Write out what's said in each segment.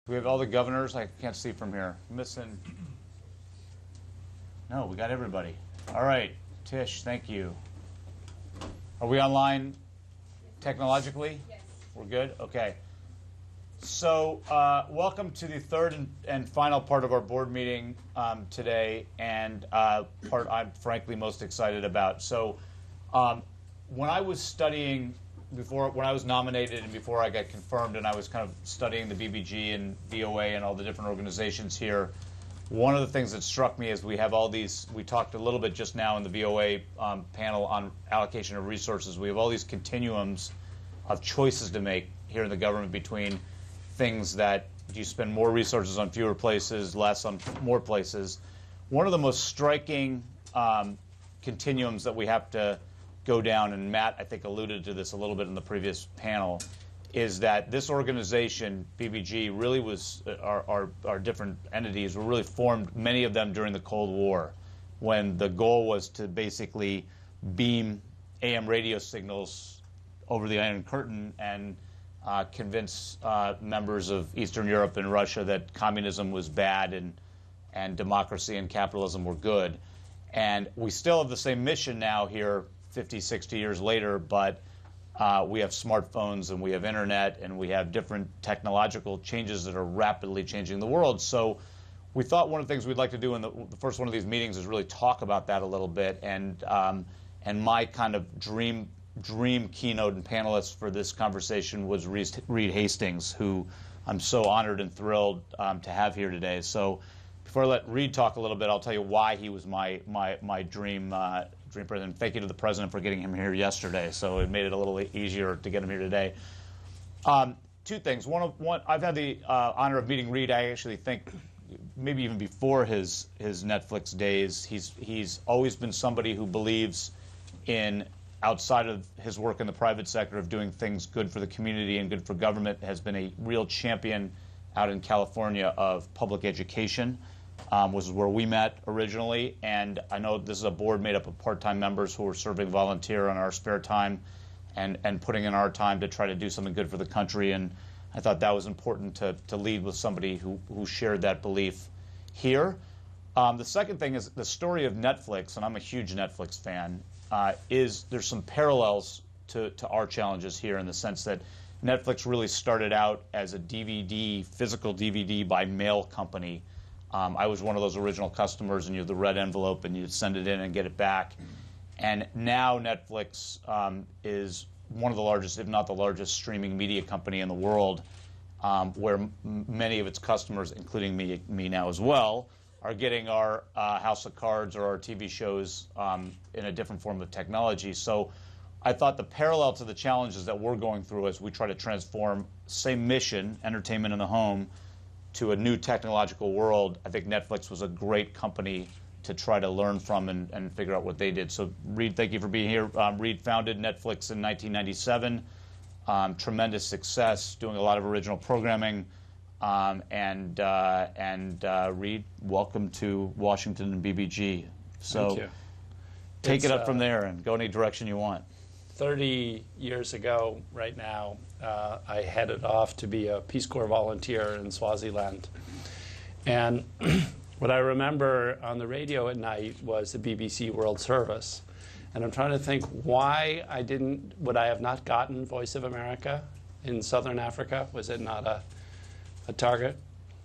Do we have all the governors? I can't see from here. No, we got everybody. All right, Tish, thank you. Are we online technologically? Yes. We're good? Okay. So welcome to the third and final part of our board meeting today, and part I'm frankly most excited about. So when I was studying, when I was nominated and before I got confirmed, and I was kind of studying the BBG and VOA and all the different organizations here, one of the things that struck me is we have all these, we talked a little bit just now in the VOA panel on allocation of resources, we have all these continuums of choices to make here in the government between things that you spend more resources on fewer places, less on more places. One of the most striking continuums that we have to go down, and Matt, I think, alluded to this a little bit in the previous panel, is that this organization, BBG, really was, our different entities were really formed, many of them during the Cold War, when the goal was to basically beam AM radio signals over the Iron Curtain and convince members of Eastern Europe and Russia that communism was bad and democracy and capitalism were good. And we still have the same mission now here 50, 60 years later, but we have smartphones and we have internet and we have different technological changes that are rapidly changing the world. So we thought one of the things we'd like to do in the first one of these meetings is really talk about that a little bit, and my kind of dream keynote and panelist for this conversation was Reed Hastings, who I'm so honored and thrilled to have here today. So before I let Reed talk a little bit, I'll tell you why he was my dream president. Thank you to the president for getting him here yesterday. So it made it a little easier to get him here today. Two things. One, I've had the honor of meeting Reed. I actually think maybe even before his Netflix days. He's always been somebody who believes in, outside of his work in the private sector, of doing things good for the community and good for government, has been a real champion out in California of public education, was where we met originally. And I know this is a board made up of part-time members who are serving volunteer on our spare time and putting in our time to try to do something good for the country. And I thought that was important to lead with somebody who shared that belief here. The second thing is the story of Netflix, and I'm a huge Netflix fan, is there's some parallels to our challenges here, in the sense that Netflix really started out as a DVD, physical DVD by mail company. I was one of those original customers, and you have the red envelope, and you send it in and get it back. And now Netflix is one of the largest, if not the largest, streaming media company in the world, where many of its customers, including me now as well, are getting our House of Cards or our TV shows in a different form of technology. So I thought the parallel to the challenges that we're going through as we try to transform, same mission, entertainment in the home, to a new technological world, I think Netflix was a great company to try to learn from and figure out what they did. So Reed, thank you for being here. Reed founded Netflix in 1997. Tremendous success, doing a lot of original programming. Reed, welcome to Washington and BBG. So thank you. Take it up from there and go any direction you want. 30 years ago, right now, I headed off to be a Peace Corps volunteer in Swaziland. And what I remember on the radio at night was the BBC World Service. And I'm trying to think why would I have not gotten Voice of America in Southern Africa? Was it not a target?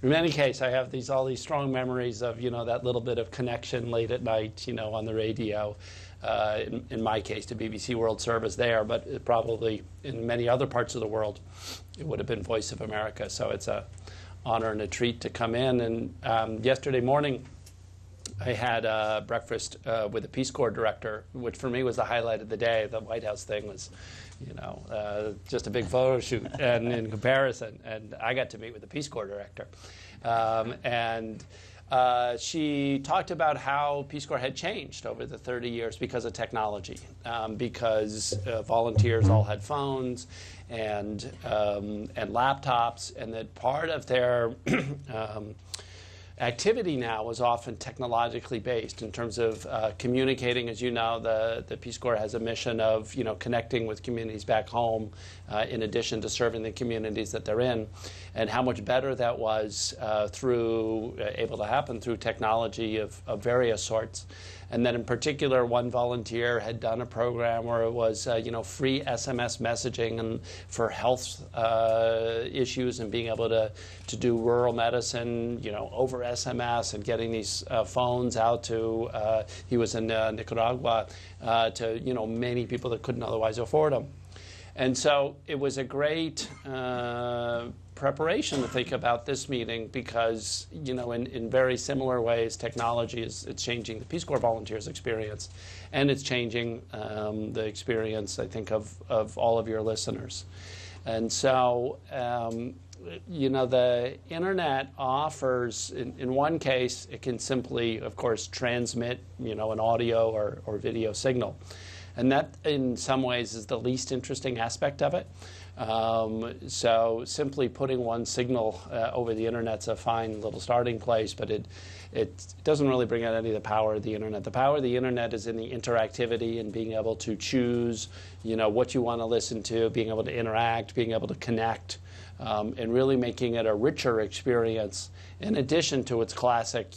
In any case, I have all these strong memories of, that little bit of connection late at night, on the radio. In my case, to BBC World Service there, but probably in many other parts of the world, it would have been Voice of America. So it's an honor and a treat to come in. And yesterday morning, I had breakfast with the Peace Corps director, which for me was the highlight of the day. The White House thing was, just a big photo shoot, and in comparison, and I got to meet with the Peace Corps director, she talked about how Peace Corps had changed over the 30 years because of technology, because volunteers all had phones and laptops, and that part of their activity now is often technologically based in terms of communicating. As you know, the Peace Corps has a mission of connecting with communities back home, in addition to serving the communities that they're in, and how much better that was able to happen through technology of various sorts. And then in particular, one volunteer had done a program where it was free SMS messaging and for health issues and being able to do rural medicine over SMS and getting these phones out to, he was in Nicaragua, to many people that couldn't otherwise afford them. And so it was a great preparation to think about this meeting because, in very similar ways, technology it's changing the Peace Corps volunteers' experience, and it's changing the experience, I think, of all of your listeners. And so, the internet offers, in one case, it can simply, of course, transmit, an audio or video signal. And that, in some ways, is the least interesting aspect of it. So simply putting one signal over the internet's a fine little starting place, but it doesn't really bring out any of the power of the internet. The power of the internet is in the interactivity and being able to choose, what you want to listen to, being able to interact, being able to connect, and really making it a richer experience in addition to its classic,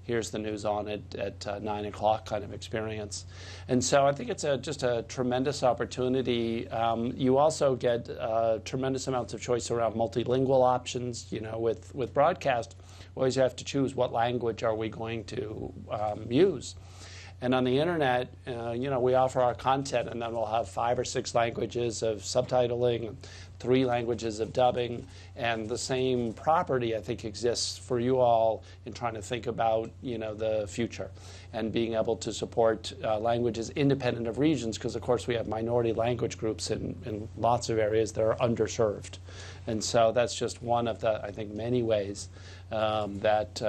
here's the news on it at 9 o'clock kind of experience. And so I think it's just a tremendous opportunity. You also get tremendous amounts of choice around multilingual options. With broadcast, we always have to choose what language are we going to use. And on the internet, we offer our content, and then we'll have 5 or 6 languages of subtitling, 3 languages of dubbing, and the same property, I think, exists for you all in trying to think about, the future and being able to support languages independent of regions, because, of course, we have minority language groups in lots of areas that are underserved. And so that's just one of the, I think, many ways that,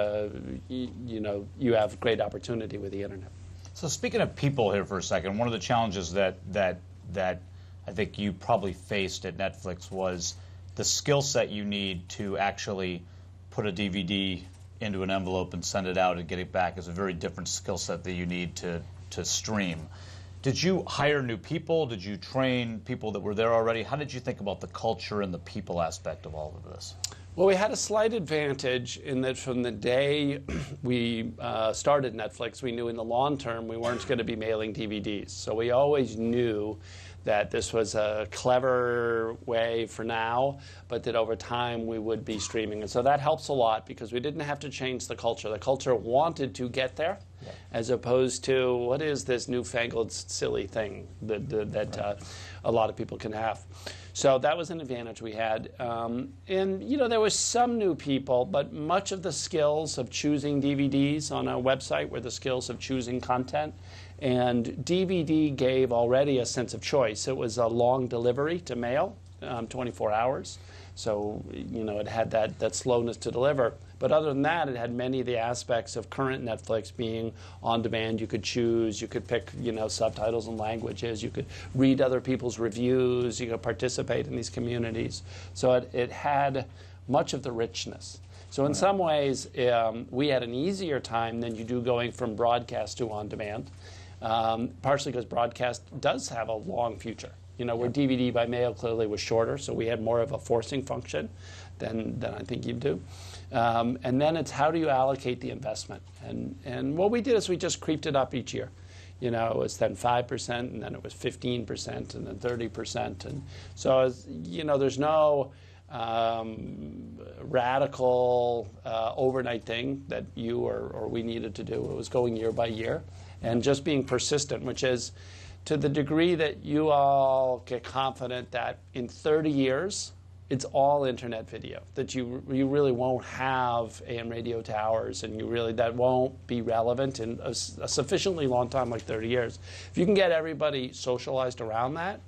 you have great opportunity with the internet. So speaking of people here for a second, one of the challenges that I think you probably faced at Netflix was the skill set you need to actually put a DVD into an envelope and send it out and get it back is a very different skill set that you need to stream. Did you hire new people? Did you train people that were there already? How did you think about the culture and the people aspect of all of this? Well, we had a slight advantage in that from the day we started Netflix, we knew in the long term we weren't going to be mailing DVDs. So we always knew that this was a clever way for now, but that over time we would be streaming. And so that helps a lot because we didn't have to change the culture. The culture wanted to get there, as opposed to what is this newfangled silly thing that a lot of people can have. So that was an advantage we had. And, there was some new people, but much of the skills of choosing DVDs on a website were the skills of choosing content. And DVD gave already a sense of choice. It was a long delivery to mail, 24 hours. So, it had that slowness to deliver. But other than that, it had many of the aspects of current Netflix being on demand. You could choose, you could pick, subtitles and languages. You could read other people's reviews. You could participate in these communities. So it had much of the richness. So in some ways, we had an easier time than you do going from broadcast to on demand, partially because broadcast does have a long future. Where DVD by mail clearly was shorter, so we had more of a forcing function than I think you do. And then it's how do you allocate the investment? And what we did is we just creeped it up each year. It was then 5%, and then it was 15%, and then 30%. And so, there's no radical overnight thing that you or we needed to do. It was going year by year and just being persistent, which is to the degree that you all get confident that in 30 years, it's all internet video, that you really won't have AM radio towers, and that won't be relevant in a sufficiently long time, like 30 years. If you can get everybody socialized around that,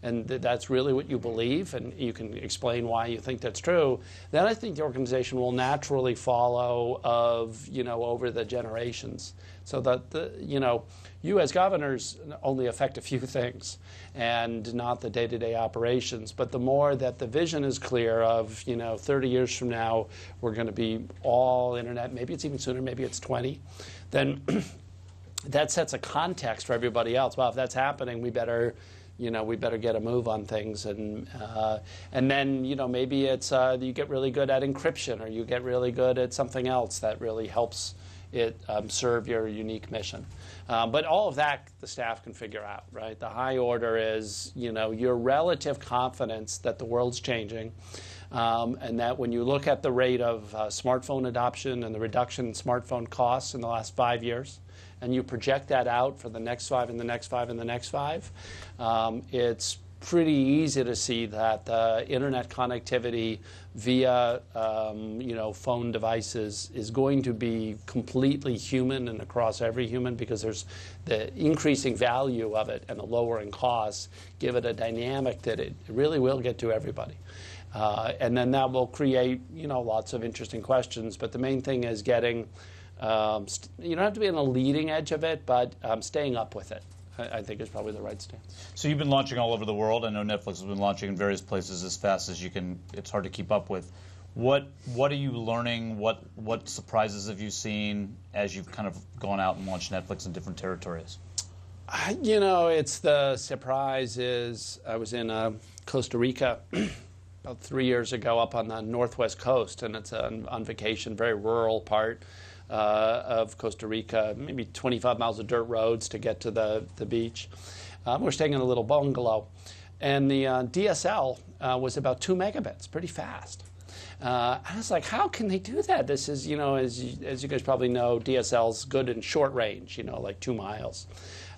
and that's really what you believe, and you can explain why you think that's true, then I think the organization will naturally follow over the generations. So that you as governors only affect a few things and not the day-to-day operations. But the more that the vision is clear of, 30 years from now, we're going to be all internet, maybe it's even sooner, maybe it's 20, then that sets a context for everybody else. Well, if that's happening, we better get a move on things, and then maybe it's you get really good at encryption, or you get really good at something else that really helps it serve your unique mission. But all of that the staff can figure out, right? The high order is your relative confidence that the world's changing, and that when you look at the rate of smartphone adoption and the reduction in smartphone costs in the last 5 years, and you project that out for the next 5 and the next 5 and the next 5, it's pretty easy to see that the internet connectivity via phone devices is going to be completely human and across every human, because there's the increasing value of it and the lowering costs give it a dynamic that it really will get to everybody. And then that will create lots of interesting questions, but the main thing is getting you don't have to be on the leading edge of it, but staying up with it, I think, is probably the right stance. So you've been launching all over the world. I know Netflix has been launching in various places as fast as you can. It's hard to keep up with. What are you learning? What surprises have you seen as you've kind of gone out and launched Netflix in different territories? It's the surprise is I was in Costa Rica about 3 years ago up on the northwest coast, and it's on vacation, very rural part of Costa Rica, maybe 25 miles of dirt roads to get to the beach. We're staying in a little bungalow, and the DSL was about 2 megabits, pretty fast. I was like, how can they do that? This is, as you guys probably know, DSL's good in short range, like 2 miles.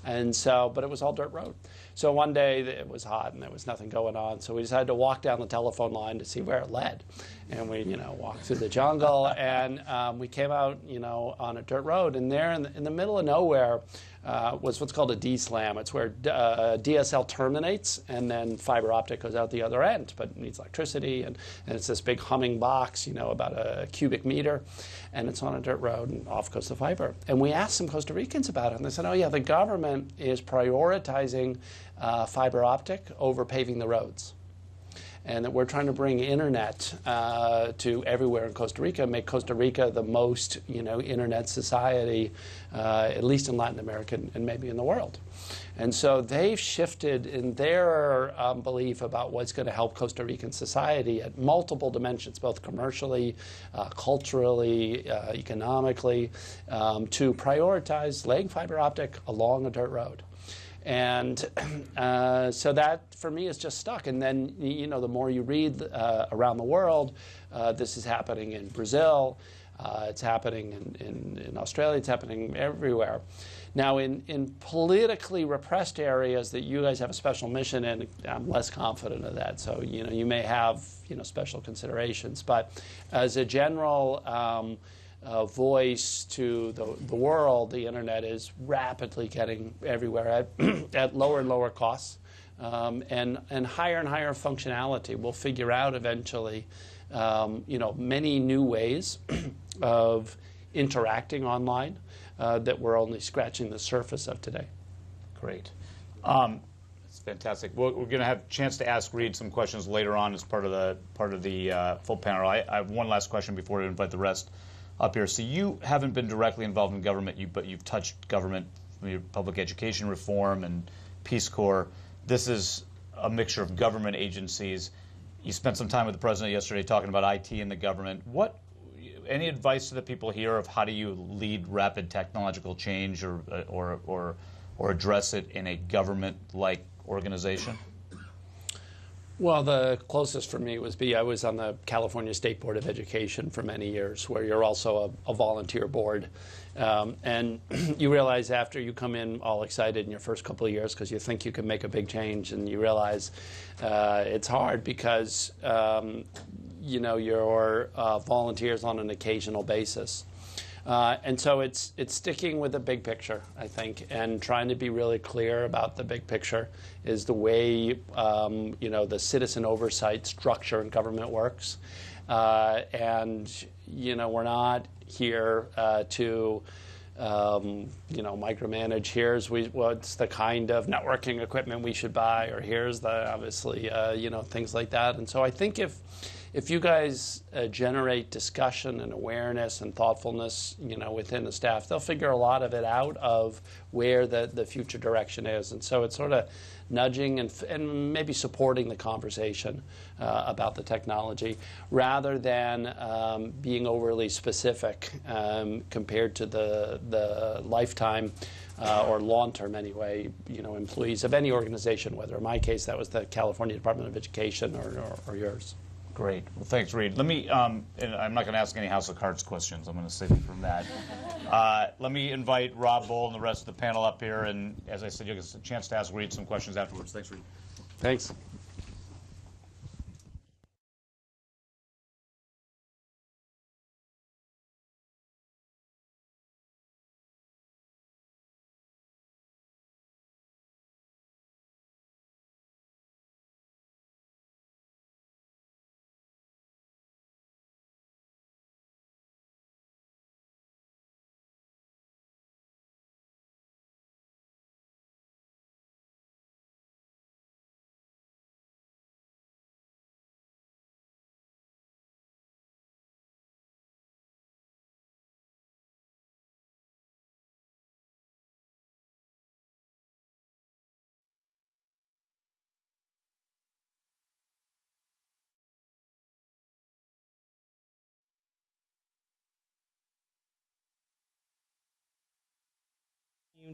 And so, but it was all dirt road. So one day it was hot and there was nothing going on. So we decided to walk down the telephone line to see where it led. And we, walked through the jungle, and we came out, on a dirt road. And there in the middle of nowhere was what's called a D-slam. It's where DSL terminates and then fiber optic goes out the other end, but it needs electricity. And it's this big humming box, about a cubic meter. And it's on a dirt road, and off goes the fiber. And we asked some Costa Ricans about it, and they said, oh yeah, the government is prioritizing fiber optic over paving the roads. And that we're trying to bring internet to everywhere in Costa Rica, make Costa Rica the most, internet society, at least in Latin America and maybe in the world. And so they've shifted in their belief about what's going to help Costa Rican society at multiple dimensions, both commercially, culturally, economically, to prioritize laying fiber optic along a dirt road. And so that, for me, is just stuck. And then, the more you read around the world, this is happening in Brazil, it's happening in Australia, it's happening everywhere. Now, in politically repressed areas that you guys have a special mission in, I'm less confident of that. So, you may have, special considerations. But as a general voice to the world, the internet is rapidly getting everywhere at lower and lower costs, and higher and higher functionality. We'll figure out eventually, many new ways of interacting online that we're only scratching the surface of today. Great. It's fantastic. We're going to have a chance to ask Reed some questions later on as part of the full panel. I have one last question before we invite the rest up here. So you haven't been directly involved in government, but you've touched government, public education reform and Peace Corps. This is a mixture of government agencies. You spent some time with the president yesterday talking about IT in the government. Any advice to the people here of how do you lead rapid technological change or address it in a government-like organization? Well, the closest for me was I was on the California State Board of Education for many years, where you're also a volunteer board. And you realize after you come in all excited in your first couple of years because you think you can make a big change, and you realize it's hard because you're volunteers on an occasional basis. And so it's sticking with the big picture, I think, and trying to be really clear about the big picture is the way the citizen oversight structure in government works. And we're not here to micromanage. Here's what's the kind of networking equipment we should buy, or here's the obviously things like that. And so I think if you guys generate discussion and awareness and thoughtfulness, within the staff, they'll figure a lot of it out of where the future direction is. And so it's sort of nudging and maybe supporting the conversation about the technology rather than being overly specific compared to the lifetime or long-term anyway, employees of any organization, whether in my case that was the California Department of Education or yours. Great. Well, thanks, Reed. Let me, and I'm not going to ask any House of Cards questions. I'm going to save you from that. Let me invite Rob Bull and the rest of the panel up here. And as I said, you'll get a chance to ask Reed some questions afterwards. Thanks, Reed. Thanks.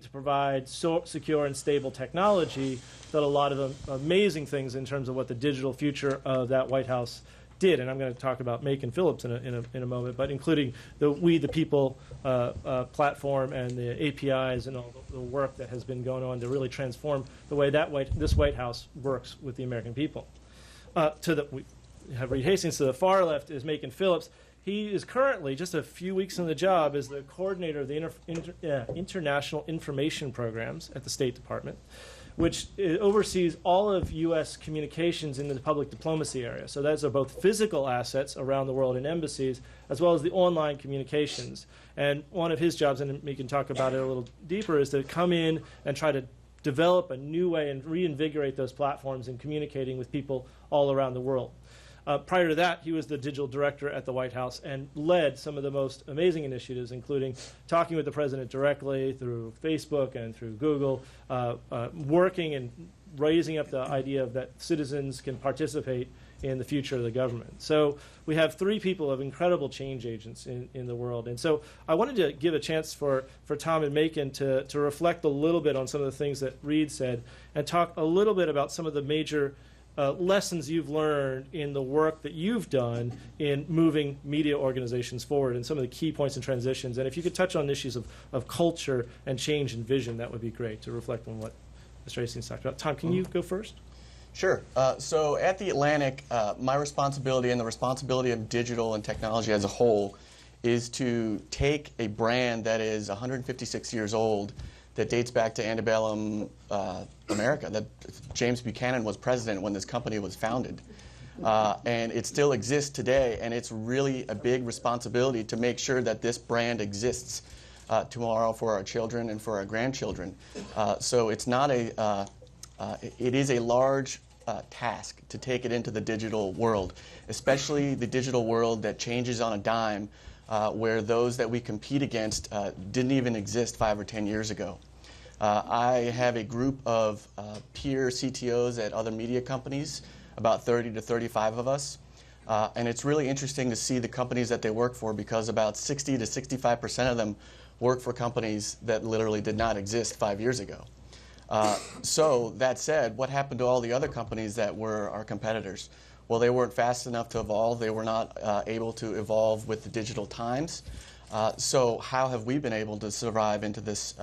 To provide secure and stable technology, done a lot of amazing things in terms of what the digital future of that White House did. And I'm going to talk about Macon Phillips in a moment, but including the We the People platform and the APIs and all the work that has been going on to really transform the way this White House works with the American people. We have Reed Hastings. To the far left is Macon Phillips. He is currently, just a few weeks in the job, as the coordinator of the International Information Programs at the State Department, which oversees all of U.S. communications in the public diplomacy area. So those are both physical assets around the world in embassies, as well as the online communications. And one of his jobs, and we can talk about it a little deeper, is to come in and try to develop a new way and reinvigorate those platforms in communicating with people all around the world. Prior to that, he was the digital director at the White House and led some of the most amazing initiatives, including talking with the president directly through Facebook and through Google, working and raising up the idea that citizens can participate in the future of the government. So we have three people of incredible change agents in the world. And so I wanted to give a chance for Tom and Macon to reflect a little bit on some of the things that Reed said and talk a little bit about some of the major lessons you've learned in the work that you've done in moving media organizations forward and some of the key points and transitions. And if you could touch on issues of culture and change and vision, that would be great to reflect on what Mr. Hastings talked about. Tom, can you go first? Sure. So at The Atlantic, my responsibility and the responsibility of digital and technology as a whole is to take a brand that is 156 years old, that dates back to antebellum America, that James Buchanan was president when this company was founded. And it still exists today, and it's really a big responsibility to make sure that this brand exists tomorrow for our children and for our grandchildren. So it's not it is a large task to take it into the digital world, especially the digital world that changes on a dime, where those that we compete against didn't even exist 5 or 10 years ago. I have a group of peer CTOs at other media companies, about 30 to 35 of us, and it's really interesting to see the companies that they work for, because about 60 to 65% of them work for companies that literally did not exist 5 years ago. So that said, what happened to all the other companies that were our competitors? Well, they weren't fast enough to evolve. They were not able to evolve with the digital times. So how have we been able to survive into this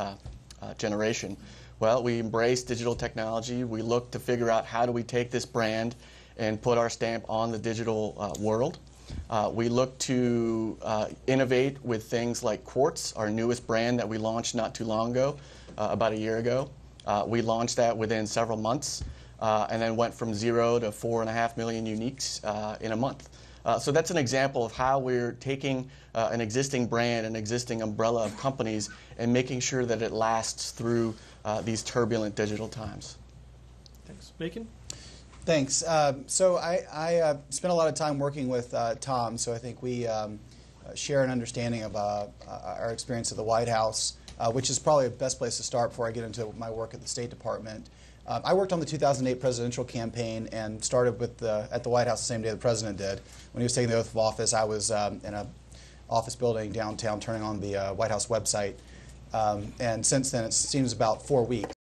generation? Well, we embrace digital technology. We look to figure out how do we take this brand and put our stamp on the digital world. We look to innovate with things like Quartz, our newest brand that we launched not too long ago, about a year ago. We launched that within several months and then went from 0 to 4.5 million uniques in a month. So that's an example of how we're taking an existing brand, an existing umbrella of companies, and making sure that it lasts through these turbulent digital times. Thanks. Macon? Thanks. So I spent a lot of time working with Tom, so I think we share an understanding of our experience at the White House, which is probably the best place to start before I get into my work at the State Department. I worked on the 2008 presidential campaign and started at the White House the same day the president did. When he was taking the oath of office, I was in an office building downtown turning on the White House website. And since then, it seems about 4 weeks.